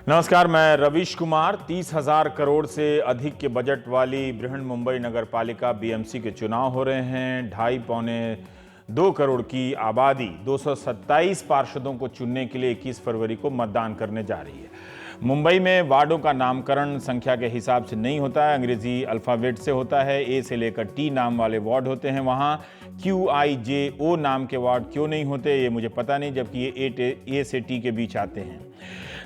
नमस्कार, मैं रवीश कुमार। 30,000 करोड़ से अधिक के बजट वाली बृहन मुंबई नगर पालिका बीएमसी के चुनाव हो रहे हैं। 2.5 करोड़ की आबादी 227 पार्षदों को चुनने के लिए 21 फरवरी को मतदान करने जा रही है। मुंबई में वार्डों का नामकरण संख्या के हिसाब से नहीं होता है, अंग्रेजी अल्फ़ाबेट से होता है। ए से लेकर टी नाम वाले वार्ड होते हैं। वहाँ QIJO नाम के वार्ड क्यों नहीं होते ये मुझे पता नहीं, जबकि ये ए से टी के बीच आते हैं।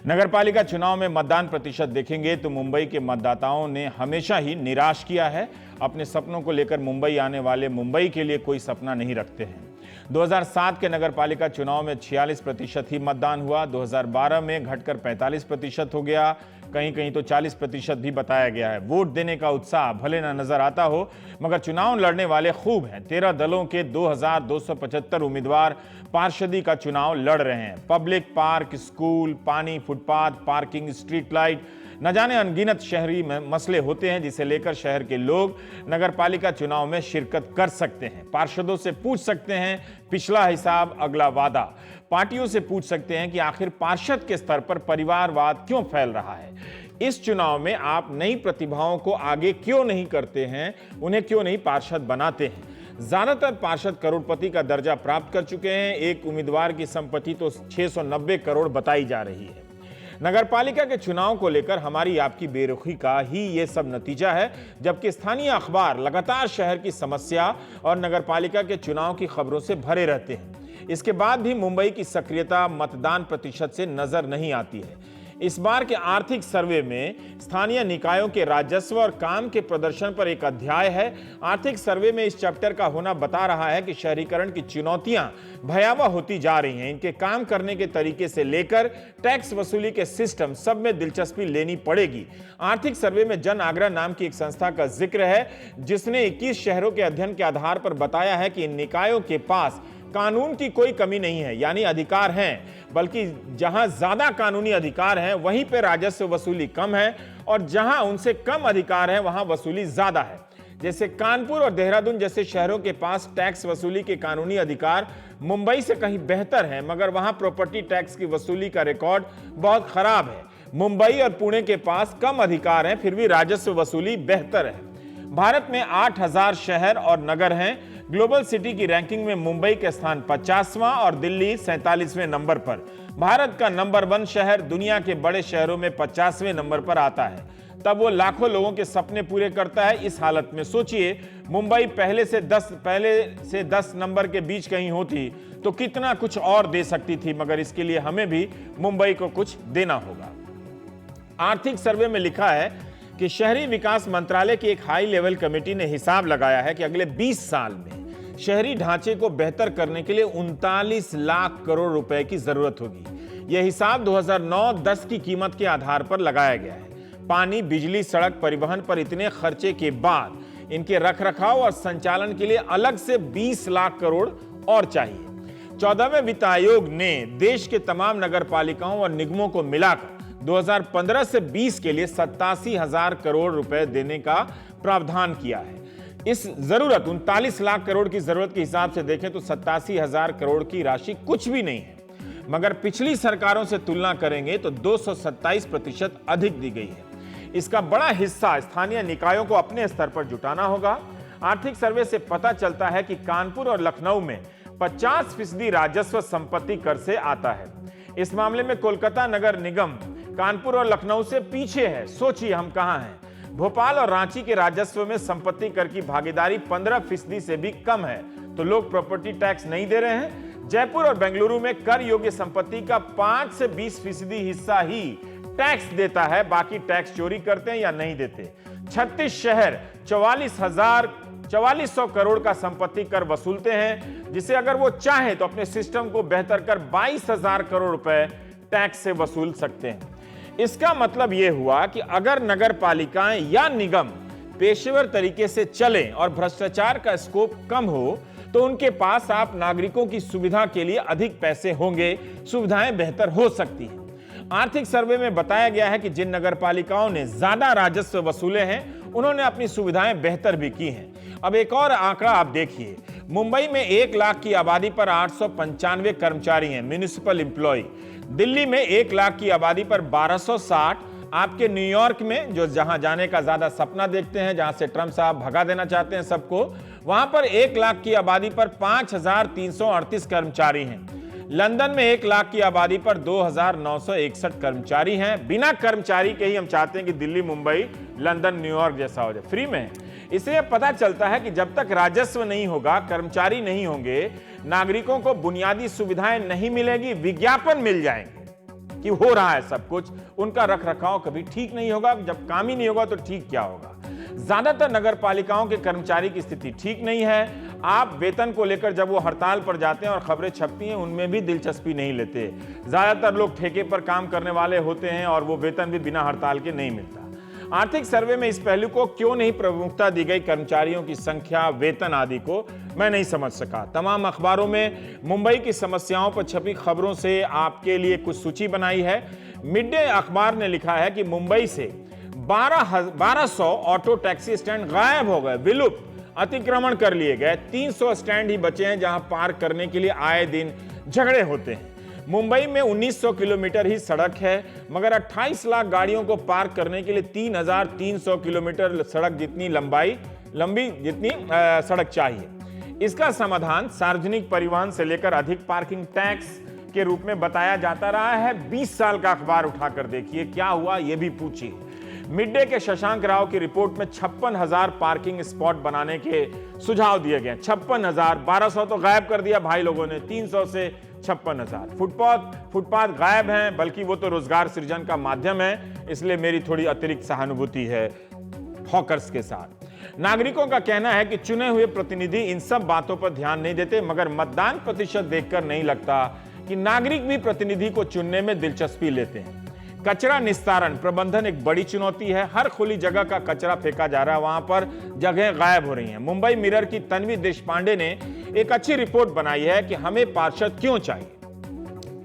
नगरपालिका चुनाव में मतदान प्रतिशत देखेंगे तो मुंबई के मतदाताओं ने हमेशा ही निराश किया है। अपने सपनों को लेकर मुंबई आने वाले मुंबई के लिए कोई सपना नहीं रखते हैं। 2007 के नगरपालिका चुनाव में 46% ही मतदान हुआ। 2012 में घटकर 45% हो गया। कहीं कहीं तो 40% भी बताया गया है। वोट देने का उत्साह भले न नजर आता हो, मगर चुनाव लड़ने वाले खूब हैं। 13 दलों के 2275 उम्मीदवार पार्षदी का चुनाव लड़ रहे हैं। पब्लिक पार्क, स्कूल, पानी, फुटपाथ, पार्किंग, स्ट्रीट लाइट, न जाने अनगिनत शहरी मसले होते हैं जिसे लेकर शहर के लोग नगरपालिका चुनाव में शिरकत कर सकते हैं। पार्षदों से पूछ सकते हैं पिछला हिसाब अगला वादा। पार्टियों से पूछ सकते हैं कि आखिर पार्षद के स्तर पर परिवारवाद क्यों फैल रहा है। इस चुनाव में आप नई प्रतिभाओं को आगे क्यों नहीं करते हैं, उन्हें क्यों नहीं पार्षद बनाते हैं। ज्यादातर पार्षद करोड़पति का दर्जा प्राप्त कर चुके हैं। एक उम्मीदवार की संपत्ति तो 690 करोड़ बताई जा रही है। नगरपालिका के चुनाव को लेकर हमारी आपकी बेरुखी का ही ये सब नतीजा है, जबकि स्थानीय अखबार लगातार शहर की समस्या और नगरपालिका के चुनाव की खबरों से भरे रहते हैं। इसके बाद भी मुंबई की सक्रियता मतदान प्रतिशत से नजर नहीं आती है। इस बार के आर्थिक सर्वे में स्थानीय निकायों के राजस्व और काम के प्रदर्शन पर एक अध्याय है। आर्थिक सर्वे में इस चैप्टर का होना बता रहा है कि शहरीकरण की चुनौतियां भयावह होती जा रही हैं। इनके काम करने के तरीके से लेकर टैक्स वसूली के सिस्टम सब में दिलचस्पी लेनी पड़ेगी। आर्थिक सर्वे में जन आग्रह नाम की एक संस्था का जिक्र है, जिसने 21 शहरों के अध्ययन के आधार पर बताया है कि इन निकायों के पास कानून की कोई कमी नहीं है, यानी अधिकार हैं, बल्कि जहां ज्यादा कानूनी अधिकार हैं वहीं पे राजस्व वसूली कम है, और जहां उनसे कम अधिकार है वहां वसूली ज्यादा है। जैसे कानपुर और देहरादून जैसे शहरों के पास टैक्स वसूली के कानूनी अधिकार मुंबई से कहीं बेहतर है, मगर वहां प्रॉपर्टी टैक्स की वसूली का रिकॉर्ड बहुत खराब है। मुंबई और पुणे के पास कम अधिकार हैं, फिर भी राजस्व वसूली बेहतर है। भारत में 8,000 शहर और नगर हैं। ग्लोबल सिटी की रैंकिंग में मुंबई का स्थान 50वां और दिल्ली 47वें नंबर पर। भारत का नंबर 1 शहर दुनिया के बड़े शहरों में 50वें नंबर पर आता है। तब वो लाखों लोगों के सपने पूरे करता है। इस हालत में सोचिए, मुंबई पहले से 10 नंबर के बीच कहीं होती तो कितना कुछ और दे सकती थी, मगर इसके लिए हमें भी मुंबई को कुछ देना होगा। आर्थिक सर्वे में लिखा है कि शहरी विकास मंत्रालय की एक हाई लेवल कमेटी ने हिसाब लगाया है कि अगले 20 साल में शहरी ढांचे को बेहतर करने के लिए 39 लाख करोड़ रुपए की जरूरत होगी। यह हिसाब 2009-10 की कीमत के आधार पर लगाया गया है। पानी, बिजली, सड़क, परिवहन पर इतने खर्चे के बाद इनके रखरखाव और संचालन के लिए अलग से 20 लाख करोड़ और चाहिए। 14वें वित्त आयोग ने देश के तमाम नगरपालिकाओं और निगमों को मिलाकर 2015 से 20 के लिए 87,000 करोड़ रुपए देने का प्रावधान किया है। इस जरूरत 39 लाख करोड़ की जरूरत के हिसाब से देखें तो 87,000 करोड़ की राशि कुछ भी नहीं है, मगर पिछली सरकारों से तुलना करेंगे तो 227% अधिक दी गई है। इसका बड़ा हिस्सा स्थानीय निकायों को अपने स्तर पर जुटाना होगा। आर्थिक सर्वे से पता चलता है कि कानपुर और लखनऊ में 50% राजस्व संपत्ति कर से आता है। इस मामले में कोलकाता नगर निगम कानपुर और लखनऊ से पीछे है। सोचिए हम कहां हैं। भोपाल और रांची के राजस्व में संपत्ति कर की भागीदारी 15% से भी कम है, तो लोग प्रॉपर्टी टैक्स नहीं दे रहे हैं। जयपुर और बेंगलुरु में कर योग्य संपत्ति का 5 से 20% हिस्सा ही टैक्स देता है, बाकी टैक्स चोरी करते हैं या नहीं देते। 36 शहर 4400 करोड़ का संपत्ति कर वसूलते हैं, जिसे अगर वो चाहे तो अपने सिस्टम को बेहतर कर 22,000 करोड़ रुपए टैक्स से वसूल सकते हैं। इसका मतलब यह हुआ कि अगर नगर पालिकाएं या निगम पेशेवर तरीके से चलें और भ्रष्टाचार का स्कोप कम हो, तो उनके पास आप नागरिकों की सुविधा के लिए अधिक पैसे होंगे, सुविधाएं बेहतर हो सकती हैं। आर्थिक सर्वे में बताया गया है कि जिन नगरपालिकाओं ने ज्यादा राजस्व वसूले हैं, उन्होंने अपनी सुविधाएं बेहतर भी की हैं। अब एक और आंकड़ा आप देखिए, मुंबई में 1 लाख की आबादी पर 895 कर्मचारी हैं, म्युनिसिपल एम्प्लॉय। दिल्ली में 1 लाख की आबादी पर 1260, आपके न्यूयॉर्क में जो जहां जाने का ज्यादा सपना देखते हैं, जहां से ट्रंप साहब भगा देना चाहते हैं सबको, वहां पर 1 लाख की आबादी पर 5338 कर्मचारी हैं। लंदन में 1 लाख की आबादी पर 2961 कर्मचारी हैं। बिना कर्मचारी के ही हम चाहते हैं कि दिल्ली, मुंबई, लंदन, न्यूयॉर्क जैसा हो जाए, फ्री में। इससे पता चलता है कि जब तक राजस्व नहीं होगा, कर्मचारी नहीं होंगे, नागरिकों को बुनियादी सुविधाएं नहीं मिलेगी, विज्ञापन मिल जाएंगे कि हो रहा है सब कुछ, उनका रख रखाव कभी ठीक नहीं होगा। जब काम ही नहीं होगा तो ठीक क्या होगा। ज्यादातर नगर पालिकाओं के कर्मचारी की स्थिति ठीक नहीं है। आप वेतन को लेकर जब वो हड़ताल पर जाते हैं और खबरें छपती हैं, उनमें भी दिलचस्पी नहीं लेते। ज्यादातर लोग ठेके पर काम करने वाले होते हैं और वो वेतन भी बिना हड़ताल के नहीं मिलता। आर्थिक सर्वे में इस पहलू को क्यों नहीं प्रमुखता दी गई, कर्मचारियों की संख्या, वेतन आदि को, मैं नहीं समझ सका। तमाम अखबारों में मुंबई की समस्याओं पर छपी खबरों से आपके लिए कुछ सूची बनाई है। मिड डे अखबार ने लिखा है कि मुंबई से 1200 ऑटो टैक्सी स्टैंड गायब हो गए, विलुप्त, अतिक्रमण कर लिए गए। 300 स्टैंड ही बचे हैं जहां पार्क करने के लिए आए दिन झगड़े होते हैं। मुंबई में 1900 किलोमीटर ही सड़क है, मगर 28 लाख गाड़ियों को पार्क करने के लिए 3300 किलोमीटर सड़क जितनी लंबी जितनी सड़क चाहिए। इसका समाधान सार्वजनिक परिवहन से लेकर अधिक पार्किंग टैक्स के रूप में बताया जाता रहा है। 20 साल का अखबार उठाकर देखिए क्या हुआ, यह भी पूछिए। मिड डे के शशांक राव की रिपोर्ट में 56,000 पार्किंग स्पॉट बनाने के सुझाव दिए गए। 56,000, 1200 तो गायब कर दिया भाई लोगों ने, 300 से 56,000। फुटपाथ गायब हैं, बल्कि वो तो रोजगार सृजन का माध्यम है, इसलिए मेरी थोड़ी अतिरिक्त सहानुभूति है हॉकर्स के साथ। नागरिकों का कहना है कि चुने हुए प्रतिनिधि इन सब बातों पर ध्यान नहीं देते, मगर मतदान प्रतिशत देखकर नहीं लगता कि नागरिक भी प्रतिनिधि को चुनने में दिलचस्पी लेते हैं। कचरा निस्तारण प्रबंधन एक बड़ी चुनौती है। हर खुली जगह का कचरा फेंका जा रहा है, वहां पर जगह गायब हो रही हैं। मुंबई मिरर की तन्वी देशपांडे ने एक अच्छी रिपोर्ट बनाई है कि हमें पार्षद क्यों चाहिए।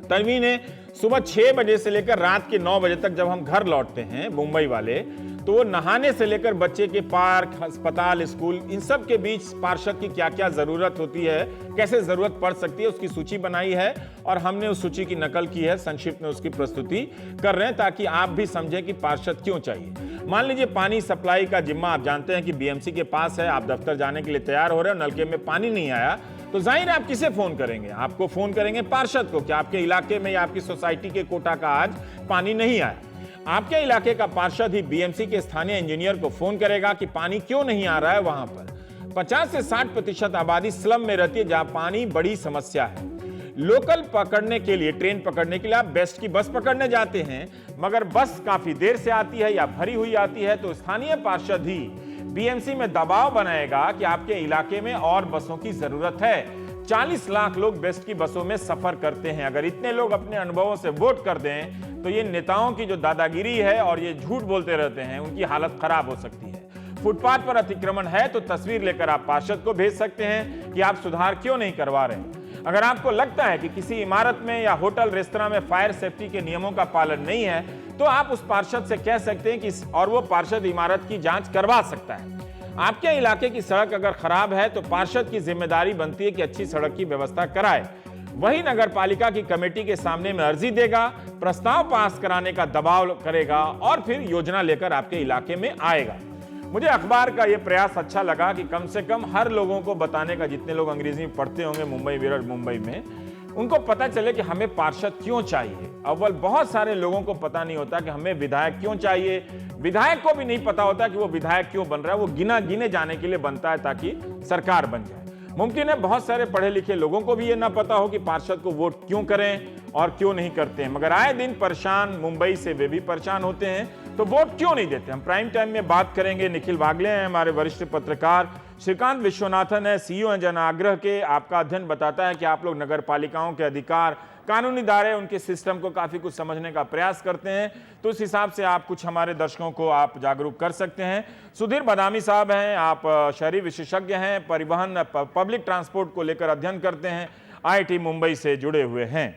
तन्वी ने सुबह 6 बजे से लेकर रात के 9 बजे तक जब हम घर लौटते हैं मुंबई वाले, तो वो नहाने से लेकर बच्चे के पार्क, अस्पताल, स्कूल, इन सब के बीच पार्षद की क्या क्या जरूरत होती है, कैसे जरूरत पड़ सकती है, उसकी सूची बनाई है और हमने उस सूची की नकल की है। संक्षिप्त में उसकी प्रस्तुति कर रहे हैं ताकि आप भी समझें कि पार्षद क्यों चाहिए। मान लीजिए पानी सप्लाई का जिम्मा आप जानते हैं कि बीएमसी के पास है, आप दफ्तर जाने के लिए तैयार हो रहे हो, नलके में पानी नहीं आया, तो जाहिर है आप किसे फोन करेंगे? आपको फोन करेंगे पार्षद को कि आपके इलाके में या आपकी सोसाइटी के कोटा का आज पानी नहीं आया। आपके इलाके का पार्षद ही बीएमसी के स्थानीय इंजीनियर को फोन करेगा कि पानी क्यों नहीं आ रहा है वहां पर। 50 से 60% आबादी स्लम में रहती है जहां पानी बड़ी समस्या है। लोकल पकड़ने के लिए, ट्रेन पकड़ने के लिए आप बेस्ट की बस पकड़ने जाते हैं, मगर बस काफी देर से आती है या भरी हुई आती है, तो स्थानीय पार्षद ही बीएमसी में दबाव बनाएगा कि आपके इलाके में और बसों की जरूरत है। 40 लाख लोग बेस्ट की बसों में सफर करते हैं। अगर इतने लोग अपने अनुभवों से वोट कर दें तो ये नेताओं की जो दादागिरी है और ये झूठ बोलते रहते हैं, उनकी हालत खराब हो सकती है। फुटपाथ पर अतिक्रमण है तो तस्वीर लेकर आप पार्षद को भेज सकते हैं कि आप सुधार क्यों नहीं करवा रहे हैं। अगर आपको लगता है कि किसी इमारत में या होटल रेस्तरां में फायर सेफ्टी के नियमों का पालन नहीं है, तो आप उस पार्षद से कह सकते हैं कि और वो पार्षद इमारत की जांच करवा सकता है। आपके इलाके की सड़क अगर खराब है तो पार्षद की जिम्मेदारी बनती है कि अच्छी सड़क की व्यवस्था कराए। वही नगर पालिका की कमेटी के सामने में अर्जी देगा, प्रस्ताव पास कराने का दबाव करेगा और फिर योजना लेकर आपके इलाके में आएगा। मुझे अखबार का यह प्रयास अच्छा लगा कि कम से कम हर लोगों को बताने का, जितने लोग अंग्रेजी पढ़ते होंगे मुंबई मिरर मुंबई में, उनको पता चले कि हमें पार्षद क्यों चाहिए। अव्वल बहुत सारे लोगों को पता नहीं होता कि हमें विधायक क्यों चाहिए। विधायक को भी नहीं पता होता कि वो विधायक क्यों बन रहा है। वो गिने जाने के लिए बनता है ताकि सरकार बन जाए। मुमकिन है बहुत सारे पढ़े लिखे लोगों को भी ये ना पता हो कि पार्षद को वोट क्यों करें और क्यों नहीं करते हैं, मगर आए दिन परेशान मुंबई से वे भी परेशान होते हैं, तो वोट क्यों नहीं देते। हम प्राइम टाइम में बात करेंगे। निखिल वागले हैं हमारे वरिष्ठ पत्रकार, श्रीकांत विश्वनाथन है सीईओ हैं जन आग्रह के। आपका अध्ययन बताता है कि आप लोग नगर पालिकाओं के अधिकार, कानूनी दायरे, उनके सिस्टम को काफी कुछ समझने का प्रयास करते हैं, तो उस हिसाब से आप कुछ हमारे दर्शकों को आप जागरूक कर सकते हैं। सुधीर बदामी साहब हैं, आप शहरी विशेषज्ञ हैं, परिवहन पब्लिक ट्रांसपोर्ट को लेकर अध्ययन करते हैं, आईआईटी मुंबई से जुड़े हुए हैं।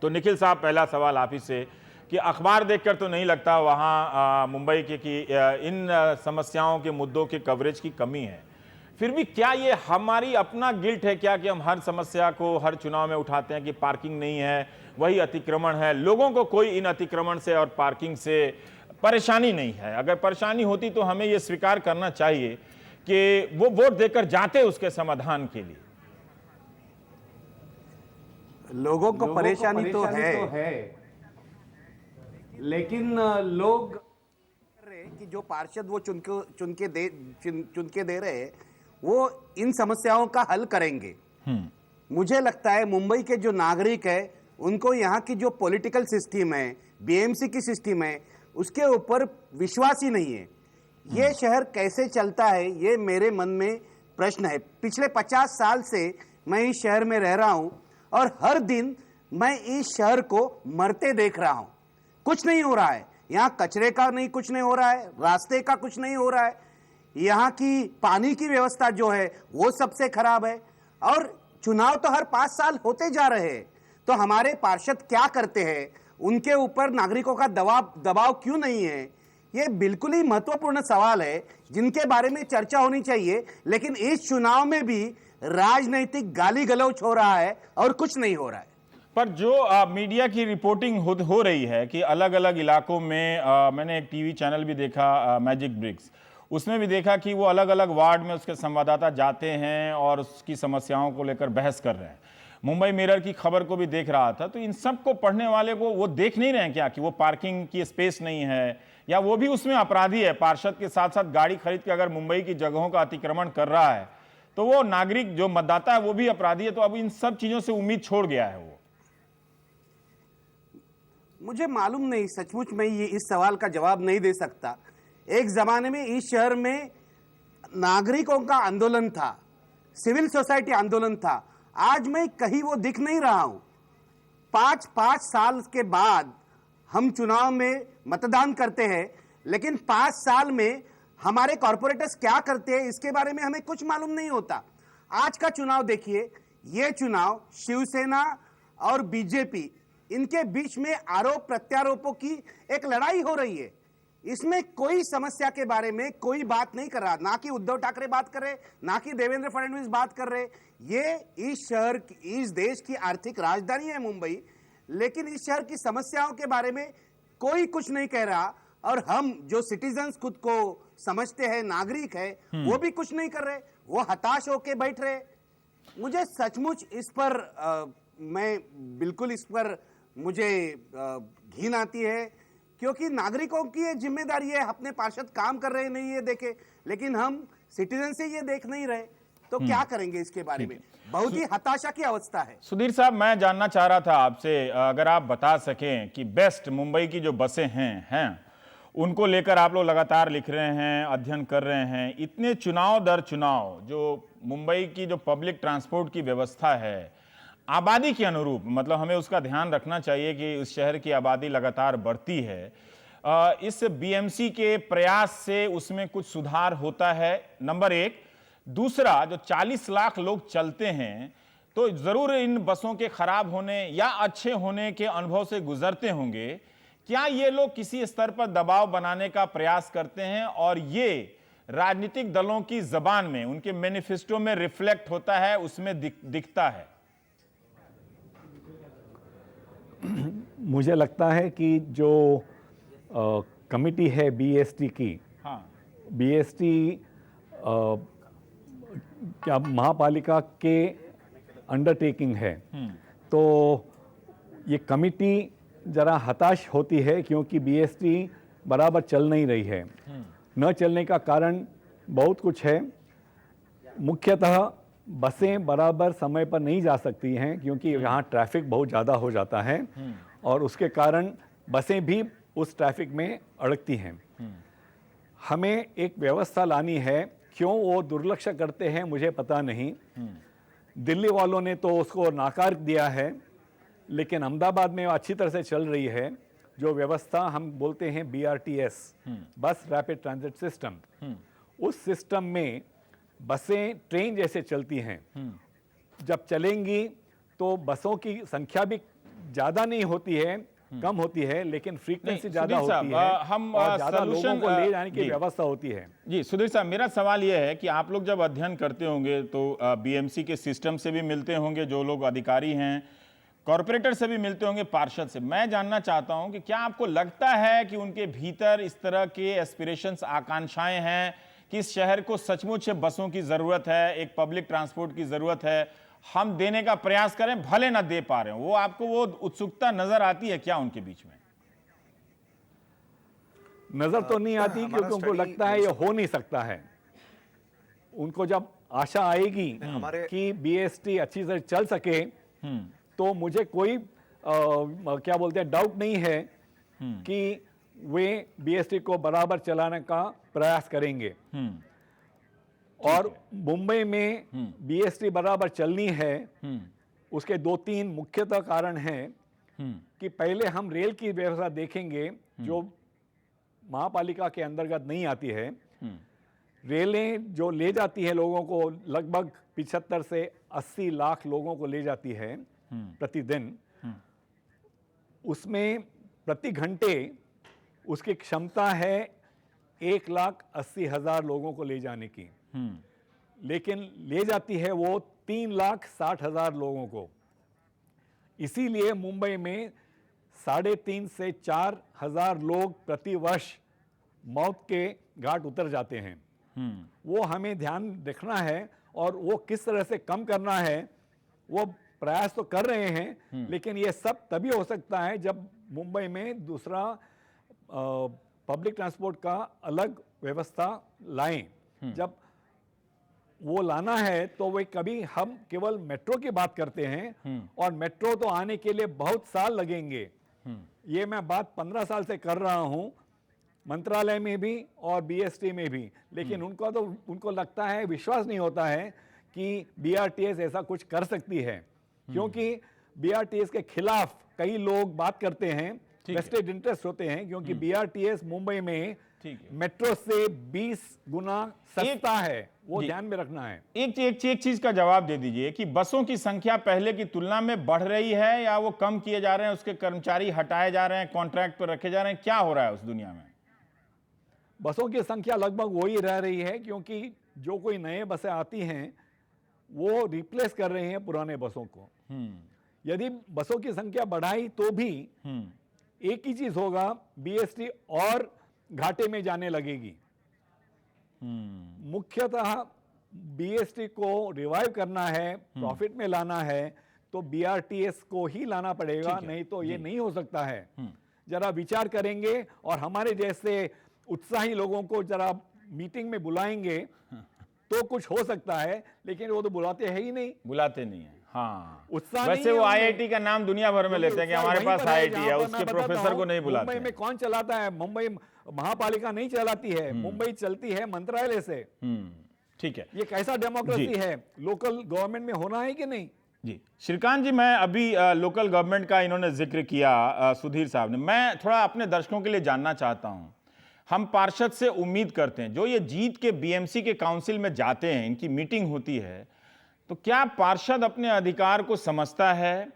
तो निखिल साहब, पहला सवाल आप ही से कि अखबार देखकर तो नहीं लगता वहाँ मुंबई के कि इन समस्याओं के मुद्दों के कवरेज की कमी है। फिर भी क्या ये हमारी अपना गिल्ट है क्या कि हम हर समस्या को हर चुनाव में उठाते हैं कि पार्किंग नहीं है, वही अतिक्रमण है। लोगों को कोई इन अतिक्रमण से और पार्किंग से परेशानी नहीं है। अगर परेशानी होती तो हमें ये स्वीकार करना चाहिए कि वो वोट देकर जाते उसके समाधान के लिए। लोगों को परेशानी तो है, लेकिन लोग कि जो पार्षद वो चुन के दे रहे हैं वो इन समस्याओं का हल करेंगे। मुझे लगता है मुंबई के जो नागरिक है उनको यहाँ की जो पॉलिटिकल सिस्टम है, बीएमसी की सिस्टम है, उसके ऊपर विश्वास ही नहीं है। ये शहर कैसे चलता है ये मेरे मन में प्रश्न है। पिछले 50 साल से मैं इस शहर में रह रहा हूं और हर दिन मैं इस शहर को मरते देख रहा हूं। कुछ नहीं हो रहा है यहाँ, कचरे का नहीं कुछ नहीं हो रहा है, रास्ते का कुछ नहीं हो रहा है, यहाँ की पानी की व्यवस्था जो है वो सबसे खराब है। और चुनाव तो हर 5 साल होते जा रहे हैं, तो हमारे पार्षद क्या करते हैं, उनके ऊपर नागरिकों का दबाव क्यों नहीं है, ये बिल्कुल ही महत्वपूर्ण सवाल है जिनके बारे में चर्चा होनी चाहिए। लेकिन इस चुनाव में भी राजनीतिक गाली गलौच हो रहा है और कुछ नहीं हो रहा है। पर जो मीडिया की रिपोर्टिंग हो रही है कि अलग अलग इलाकों में मैंने एक टीवी चैनल भी देखा, मैजिक ब्रिक्स, उसमें भी देखा कि वो अलग अलग वार्ड में उसके संवाददाता जाते हैं और उसकी समस्याओं को लेकर बहस कर रहे हैं। मुंबई मिरर की खबर को भी देख रहा था, तो इन सब को पढ़ने वाले को वो देख नहीं रहे हैं क्या कि वो पार्किंग की स्पेस नहीं है, या वो भी उसमें अपराधी है। पार्षद के साथ साथ गाड़ी खरीद के अगर मुंबई की जगहों का अतिक्रमण कर रहा है तो वो नागरिक जो मतदाता है वो भी अपराधी है। तो अब इन सब चीजों से उम्मीद छोड़ गया है वो। मुझे मालूम नहीं, सचमुच मैं ये इस सवाल का जवाब नहीं दे सकता। एक जमाने में इस शहर में नागरिकों का आंदोलन था, सिविल सोसाइटी आंदोलन था। आज मैं कहीं वो दिख नहीं रहा हूं। 5 साल के बाद हम चुनाव में मतदान करते हैं, लेकिन 5 साल में हमारे कॉर्पोरेटर्स क्या करते हैं इसके बारे में हमें कुछ मालूम नहीं होता। आज का चुनाव देखिए, ये चुनाव शिवसेना और बीजेपी इनके बीच में आरोप प्रत्यारोपों की एक लड़ाई हो रही है। इसमें कोई समस्या के बारे में कोई बात नहीं कर रहा, ना कि उद्धव ठाकरे बात कर रहे, ना कि देवेंद्र फडणवीस बात कर रहे। ये इस शहर, इस देश की आर्थिक राजधानी है मुंबई, लेकिन इस शहर की समस्याओं के बारे में कोई कुछ नहीं कह रहा। और हम जो सिटीजन्स खुद को समझते हैं, नागरिक है, वो भी कुछ नहीं कर रहे, वो हताश होके बैठ रहे। मुझे सचमुच इस पर मैं बिल्कुल इस पर मुझे घिन आती है, क्योंकि नागरिकों की ये जिम्मेदारी है, अपने पार्षद काम कर रहे नहीं ये देखे, लेकिन हम सिटीजन से ये देख नहीं रहे, तो क्या करेंगे इसके बारे में। बहुत ही हताशा की अवस्था है। सुधीर साहब, मैं जानना चाह रहा था आपसे, अगर आप बता सकें कि बेस्ट मुंबई की जो बसें हैं उनको लेकर आप लोग लगातार लिख रहे हैं, अध्ययन कर रहे हैं। इतने चुनाव दर चुनाव जो मुंबई की जो पब्लिक ट्रांसपोर्ट की व्यवस्था है आबादी के अनुरूप, मतलब हमें उसका ध्यान रखना चाहिए कि उस शहर की आबादी लगातार बढ़ती है, इस बीएमसी के प्रयास से उसमें कुछ सुधार होता है, नंबर एक। दूसरा, जो 40 लाख लोग चलते हैं तो जरूर इन बसों के खराब होने या अच्छे होने के अनुभव से गुजरते होंगे। क्या ये लोग किसी स्तर पर दबाव बनाने का प्रयास करते हैं और ये राजनीतिक दलों की जबान में, उनके मैनिफेस्टो में रिफ्लेक्ट होता है, उसमें दिखता है? मुझे लगता है कि जो कमिटी है बीएसटी की, हाँ, बीएसटी क्या महापालिका के अंडरटेकिंग है, तो ये कमिटी जरा हताश होती है क्योंकि बीएसटी बराबर चल नहीं रही है। न चलने का कारण बहुत कुछ है। मुख्यतः बसें बराबर समय पर नहीं जा सकती हैं क्योंकि यहाँ ट्रैफिक बहुत ज़्यादा हो जाता है और उसके कारण बसें भी उस ट्रैफिक में अड़कती हैं। हमें एक व्यवस्था लानी है, क्यों वो दुर्लक्ष्य करते हैं मुझे पता नहीं। दिल्ली वालों ने तो उसको नाकार दिया है, लेकिन अहमदाबाद में अच्छी तरह से चल रही है। जो व्यवस्था हम बोलते हैं BRTS, बस रैपिड ट्रांजिट सिस्टम, उस सिस्टम में बसें ट्रेन जैसे चलती हैं। जब चलेंगी तो बसों की संख्या भी ज़्यादा नहीं होती है, कम होती है, लेकिन फ्रीक्वेंसी नहीं, ज्यादा सुधीर होती साहब, है हम और ज्यादा solution, लोगों को ले जाने की जी। व्यवस्था होती है। जी सुधीर साहब, मेरा सवाल यह है कि आप लोग जब अध्ययन करते होंगे तो बीएमसी के सिस्टम से भी मिलते होंगे, जो लोग अधिकारी हैं, कॉरपोरेटर से भी मिलते होंगे, पार्षद से। मैं जानना चाहता हूं कि क्या आपको लगता है कि उनके भीतर इस तरह के एस्पिरेशंस, आकांक्षाएं हैं कि इस शहर को सचमुच बसों की जरूरत है, एक पब्लिक ट्रांसपोर्ट की जरूरत है, हम देने का प्रयास करें, भले ना दे पा रहे हो, वो आपको वो उत्सुकता नजर आती है क्या उनके बीच में? नजर तो नहीं आती, हमारा क्योंकि उनको study लगता है ये हो नहीं सकता है। उनको जब आशा आएगी हमारे- कि बीएसटी अच्छी तरह चल सके, तो मुझे कोई क्या बोलते हैं, डाउट नहीं है कि वे बीएसटी को बराबर चलाने का प्रयास करेंगे। और मुंबई में बीएसटी बराबर चलनी है, उसके 2-3 मुख्यतः कारण हैं कि पहले हम रेल की व्यवस्था देखेंगे, जो महापालिका के अंतर्गत नहीं आती है। रेलें जो ले जाती है लोगों को, लगभग 75 से 80 लाख लोगों को ले जाती है प्रतिदिन। उसमें प्रति घंटे उसकी क्षमता है 1,80,000 लोगों को ले जाने की, लेकिन ले जाती है वो 3,60,000 लोगों को। इसीलिए मुंबई में 3.5 से 4,000 लोग प्रति वर्ष मौत के घाट उतर जाते हैं। वो हमें ध्यान रखना है, और वो किस तरह से कम करना है वो प्रयास तो कर रहे हैं, लेकिन ये सब तभी हो सकता है जब मुंबई में दूसरा पब्लिक ट्रांसपोर्ट का अलग व्यवस्था लाएं। जब वो लाना है तो वे कभी हम केवल मेट्रो की बात करते हैं, और मेट्रो तो आने के लिए बहुत साल लगेंगे। ये मैं बात 15 साल से कर रहा हूं, मंत्रालय में भी और बीएसटी में भी, लेकिन उनको लगता है, विश्वास नहीं होता है कि बीआरटीएस ऐसा कुछ कर सकती है, क्योंकि बीआरटीएस के खिलाफ कई लोग बात करते हैं, वेस्टेड इंटरेस्ट होते हैं, क्योंकि बीआरटीएस मुंबई में मेट्रो से 20 गुना सस्ता है, वो ध्यान में रखना है। एक चीज का जवाब दे दीजिए कि बसों की संख्या पहले की तुलना में बढ़ रही है या वो कम किए जा रहे हैं, उसके कर्मचारी हटाए जा रहे हैं, कॉन्ट्रैक्ट पर रखे जा रहे हैं, क्या हो रहा है उस दुनिया में? बसों की संख्या लगभग वही रह रही है, क्योंकि जो कोई नए बसें आती हैं वो रिप्लेस कर रहे हैं पुराने बसों को। यदि बसों की संख्या बढ़ाई तो भी एक ही चीज होगा, बीएसटी और घाटे में जाने लगेगी। मुख्यतः बीएसटी को रिवाइव करना है, प्रॉफिट में लाना है, तो बीआरटीएस को ही लाना पड़ेगा, नहीं तो ये नहीं हो सकता है। जरा विचार करेंगे और हमारे जैसे उत्साही लोगों को जरा मीटिंग में बुलाएंगे तो कुछ हो सकता है, लेकिन वो तो बुलाते हैं ही नहीं। बुलाते नहीं है। हाँ, उत्साह वैसे नहीं वो है आईआईटी का नाम दुनिया भर में लेते हैं कि हमारे पास आईआईटी है, उसके प्रोफेसर को नहीं बुलाते। मुंबई में कौन चलाता है? मुंबई महापालिका नहीं चलाती है, मुंबई चलती है मंत्रालय से। ठीक है, ये कैसा डेमोक्रेसी है? लोकल गवर्नमेंट में होना है कि नहीं? जी श्रीकांत जी, मैं अभी लोकल गवर्नमेंट का इन्होंने जिक्र किया सुधीर साहब ने, मैं थोड़ा अपने दर्शकों के लिए जानना चाहता हूं। हम पार्षद से उम्मीद करते हैं, जो ये जीत के बीएमसी के काउंसिल में जाते हैं, इनकी मीटिंग होती है, तो क्या पार्षद अपने अधिकार को समझता है?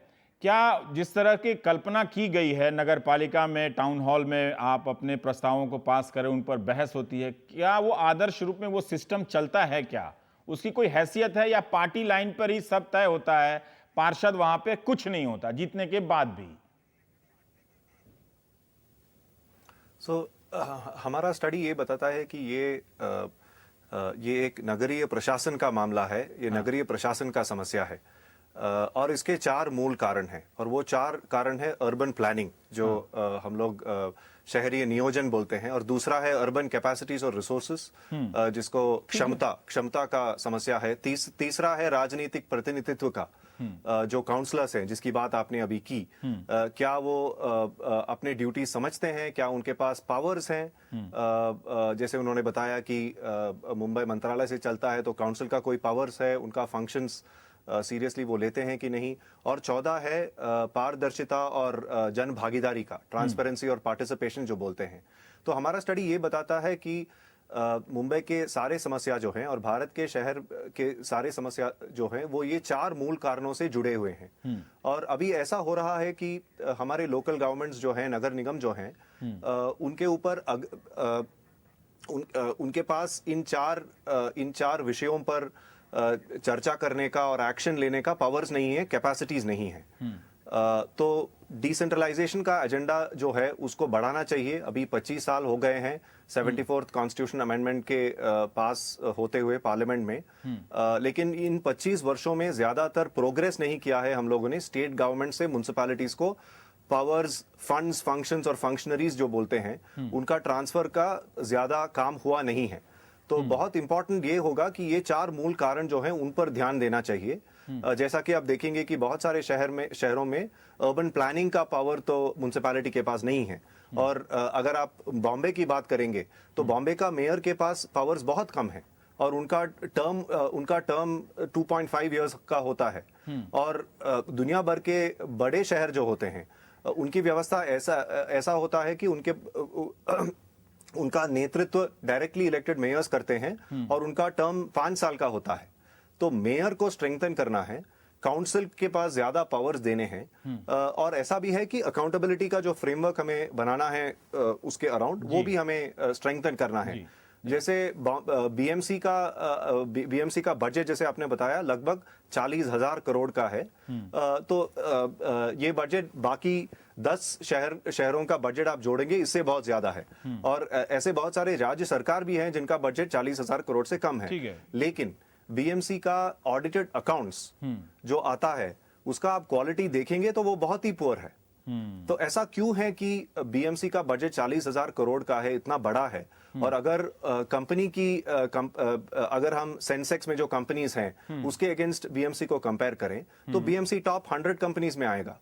क्या जिस तरह की कल्पना की गई है नगर पालिका में, टाउन हॉल में आप अपने प्रस्तावों को पास करें, उन पर बहस होती है, क्या वो आदर्श रूप में वो सिस्टम चलता है? क्या उसकी कोई हैसियत है, या पार्टी लाइन पर ही सब तय होता है, पार्षद वहां पे कुछ नहीं होता जीतने के बाद भी? हमारा स्टडी ये बताता है कि ये एक नगरीय प्रशासन का मामला है, ये नगरीय प्रशासन का समस्या है, और इसके 4 मूल कारण हैं, और वो 4 कारण है अर्बन प्लानिंग, जो हम लोग शहरी नियोजन बोलते हैं, और दूसरा है अर्बन कैपेसिटीज और रिसोर्सेस, जिसको क्षमता का समस्या है। तीसरा है राजनीतिक प्रतिनिधित्व का, जो काउंसलर्स हैं जिसकी बात आपने अभी की, क्या वो अपने ड्यूटी समझते हैं, क्या उनके पास पावर्स हैं? जैसे उन्होंने बताया कि मुंबई मंत्रालय से चलता है, तो काउंसिल का कोई पावर्स है, उनका फंक्शंस सीरियसली वो लेते हैं कि नहीं। और 14 है पारदर्शिता और जन भागीदारी का, ट्रांसपेरेंसी और पार्टिसिपेशन जो बोलते हैं। तो हमारा स्टडी ये बताता है कि मुंबई के सारे समस्या जो हैं और भारत के शहर के सारे समस्या जो हैं वो ये 4 मूल कारणों से जुड़े हुए हैं। और अभी ऐसा हो रहा है कि हमारे लोकल गवर्नमेंट्स जो हैं, नगर निगम जो हैं, उनके ऊपर उनके पास इन चार विषयों पर चर्चा करने का और एक्शन लेने का पावर्स नहीं है, कैपेसिटीज नहीं है। तो डिसेंट्रलाइजेशन का एजेंडा जो है उसको बढ़ाना चाहिए। अभी 25 साल हो गए हैं 74th कॉन्स्टिट्यूशन अमेंडमेंट के पास होते हुए पार्लियामेंट में, लेकिन इन 25 वर्षों में ज्यादातर प्रोग्रेस नहीं किया है हम लोगों ने। स्टेट गवर्नमेंट से म्युनिसिपैलिटीज को पावर्स, फंड्स, फंक्शंस और फंक्शनरीज जो बोलते हैं उनका ट्रांसफर का ज्यादा काम हुआ नहीं है। तो बहुत इंपॉर्टेंट ये होगा कि ये 4 मूल कारण जो हैं उन पर ध्यान देना चाहिए। जैसा कि आप देखेंगे कि बहुत सारे शहरों में अर्बन प्लानिंग का पावर तो म्युनिसिपैलिटी के पास नहीं है। और अगर आप बॉम्बे की बात करेंगे तो बॉम्बे का मेयर के पास पावर्स बहुत कम है और उनका टर्म 2.5 इयर्स का होता है। और दुनिया भर के बड़े शहर जो होते हैं उनकी व्यवस्था ऐसा होता है कि उनका नेतृत्व डायरेक्टली इलेक्टेड मेयर्स करते हैं और उनका टर्म 5 साल का होता है। तो मेयर को स्ट्रेंथन करना है, काउंसिल के पास ज्यादा पावर्स देने हैं। और ऐसा भी है कि अकाउंटेबिलिटी का जो फ्रेमवर्क हमें बनाना है उसके अराउंड, वो भी हमें स्ट्रेंथन करना है। जैसे बीएमसी का बजट जैसे आपने बताया लगभग 40,000 करोड़ का है। तो ये बजट बाकी 10 शहरों का बजट आप जोड़ेंगे इससे बहुत ज्यादा है। और ऐसे बहुत सारे राज्य सरकार भी हैं जिनका बजट 40,000 करोड़ से कम है। लेकिन बीएमसी का ऑडिटेड अकाउंट्स जो आता है उसका आप क्वालिटी देखेंगे तो वो बहुत ही पुअर है। तो ऐसा क्यों है कि बीएमसी का बजट 40,000 करोड़ का है, इतना बड़ा है? और अगर अगर हम सेंसेक्स में जो कंपनीज हैं उसके अगेंस्ट बीएमसी को कंपेयर करें तो बीएमसी टॉप 100 कंपनीज में आएगा।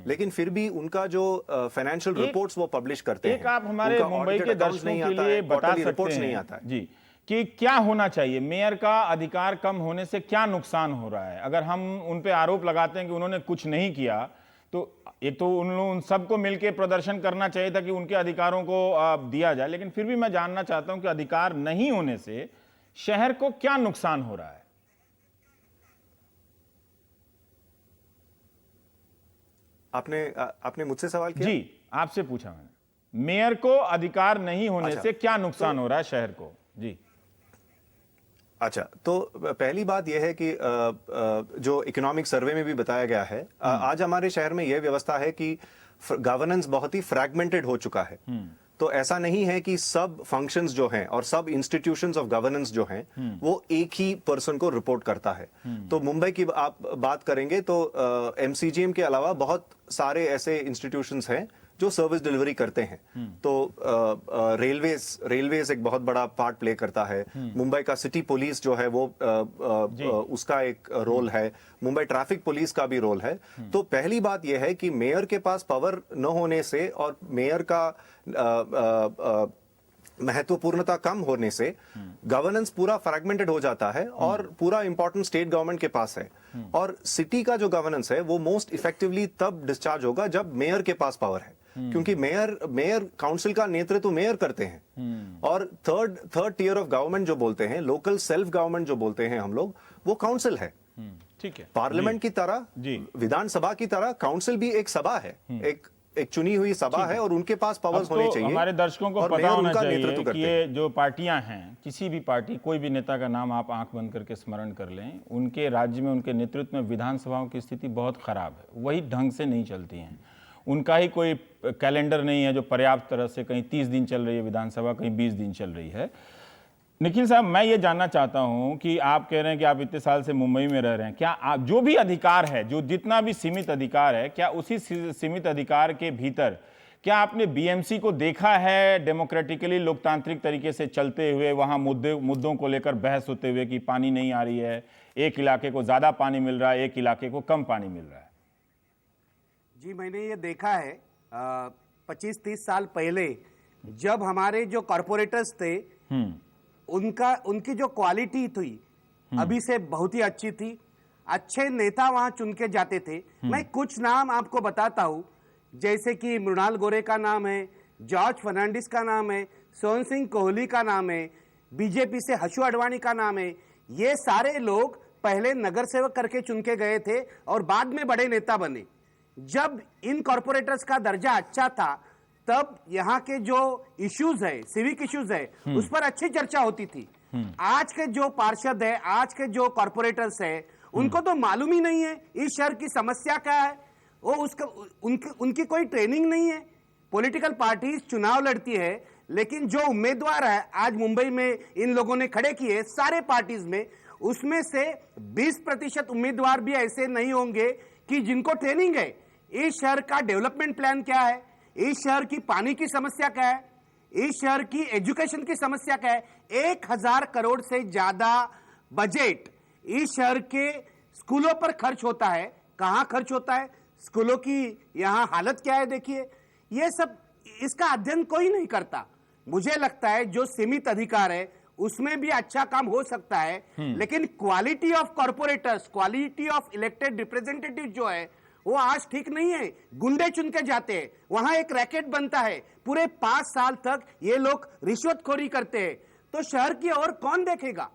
लेकिन फिर भी उनका जो फाइनेंशियल रिपोर्ट्स वो पब्लिश करते हैं, आप हमारे मुंबई के दर्शकों के लिए बता सकते हैं जी कि क्या होना चाहिए? मेयर का अधिकार कम होने से क्या नुकसान हो रहा है? अगर हम उन पे आरोप लगाते हैं कि उन्होंने कुछ नहीं किया, तो एक तो उन सबको मिलकर प्रदर्शन करना चाहिए था कि उनके अधिकारों को दिया जाए। लेकिन फिर भी मैं जानना चाहता हूं कि अधिकार नहीं होने से शहर को क्या नुकसान हो रहा है? आपने मुझसे सवाल किया? जी, आपसे पूछा मैंने। मेयर को अधिकार नहीं होने से क्या नुकसान हो रहा है शहर को? जी अच्छा, तो पहली बात यह है कि जो इकोनॉमिक सर्वे में भी बताया गया है, आज हमारे शहर में यह व्यवस्था है कि गवर्नेंस बहुत ही फ्रैगमेंटेड हो चुका है। तो ऐसा नहीं है कि सब फंक्शंस जो हैं और सब इंस्टीट्यूशंस ऑफ गवर्नेंस जो हैं वो एक ही पर्सन को रिपोर्ट करता है। तो मुंबई की आप बात करेंगे तो एमसीजीएम के अलावा बहुत सारे ऐसे इंस्टीट्यूशंस हैं जो सर्विस डिलीवरी करते हैं। तो रेलवेज एक बहुत बड़ा पार्ट प्ले करता है। मुंबई का सिटी पुलिस जो है वो उसका एक रोल है। मुंबई ट्रैफिक पुलिस का भी रोल है। तो पहली बात यह है कि मेयर के पास पावर न होने से और मेयर का महत्वपूर्णता कम होने से गवर्नेंस पूरा फ्रैगमेंटेड हो जाता है और पूरा इंपॉर्टेंट स्टेट गवर्नमेंट के पास है। और सिटी का जो गवर्नेंस है वो मोस्ट इफेक्टिवली तब डिस्चार्ज होगा जब मेयर के पास पावर है, क्योंकि मेयर काउंसिल का नेतृत्व मेयर करते हैं। और थर्ड टियर ऑफ गवर्नमेंट जो बोलते हैं, लोकल सेल्फ गवर्नमेंट जो बोलते हैं हम लोग, वो काउंसिल है। ठीक है। पार्लियामेंट की तरह, विधानसभा की तरह काउंसिल भी एक सभा है, एक चुनी हुई सभा है और उनके पास पावर्स होने चाहिए। हमारे दर्शकों को पता होना चाहिए कि ये जो पार्टियां हैं, किसी भी पार्टी, कोई भी नेता का नाम आप आंख बंद करके स्मरण कर लें, उनके राज्य में, उनके नेतृत्व में विधानसभाओं की स्थिति बहुत खराब है, वही ढंग से नहीं चलती हैं। उनका ही कोई कैलेंडर नहीं है जो पर्याप्त तरह से, कहीं 30 दिन चल रही है विधानसभा, कहीं 20 दिन चल रही है। निखिल साहब, मैं ये जानना चाहता हूं कि आप कह रहे हैं कि आप इतने साल से मुंबई में रह रहे हैं, क्या आप जो भी अधिकार है, जो जितना भी सीमित अधिकार है, क्या उसी सीमित अधिकार के भीतर क्या आपने बीएमसी को देखा है डेमोक्रेटिकली, लोकतांत्रिक तरीके से चलते हुए, वहां मुद्दों को लेकर बहस होते हुए कि पानी नहीं आ रही है, एक इलाके को ज्यादा पानी मिल रहा है, एक इलाके को कम पानी मिल रहा है? जी, मैंने ये देखा है 25-30 साल पहले जब हमारे जो कॉरपोरेटर्स थे उनकी जो क्वालिटी थी अभी से बहुत ही अच्छी थी। अच्छे नेता वहां चुन के जाते थे। मैं कुछ नाम आपको बताता हूं, जैसे कि मृणाल गोरे का नाम है, जॉर्ज फर्नांडिस का नाम है, सोहन सिंह कोहली का नाम है, बीजेपी से हशु अडवाणी का नाम है। ये सारे लोग पहले नगर सेवक करके चुन के गए थे और बाद में बड़े नेता बने। जब इन कॉरपोरेटर्स का दर्जा अच्छा था तब यहाँ के जो इश्यूज है, सिविक इश्यूज है, उस पर अच्छी चर्चा होती थी। आज के जो पार्षद है, आज के जो कॉरपोरेटर्स है, उनको तो मालूम ही नहीं है इस शहर की समस्या क्या है। वो उसका उनकी कोई ट्रेनिंग नहीं है। पॉलिटिकल पार्टीज चुनाव लड़ती है, लेकिन जो उम्मीदवार है आज मुंबई में इन लोगों ने खड़े किए सारे पार्टीज में, उसमें से 20% उम्मीदवार भी ऐसे नहीं होंगे कि जिनको ट्रेनिंग है। इस शहर का डेवलपमेंट प्लान क्या है, इस शहर की पानी की समस्या क्या है, इस शहर की एजुकेशन की समस्या क्या है। 1000 करोड़ से ज्यादा बजट इस शहर के स्कूलों पर खर्च होता है। कहां खर्च होता है, स्कूलों की यहां हालत क्या है, देखिए। ये सब, इसका अध्ययन कोई नहीं करता। मुझे लगता है जो सीमित अधिकार है उसमें भी अच्छा काम हो सकता है, लेकिन quality of corporators, quality of elected representative जो है वो आज ठीक नहीं है। गुंडे चुन के जाते हैं, वहां एक रैकेट बनता है, पूरे 5 साल तक ये लोग रिश्वतखोरी करते हैं, तो शहर की और कौन देखेगा।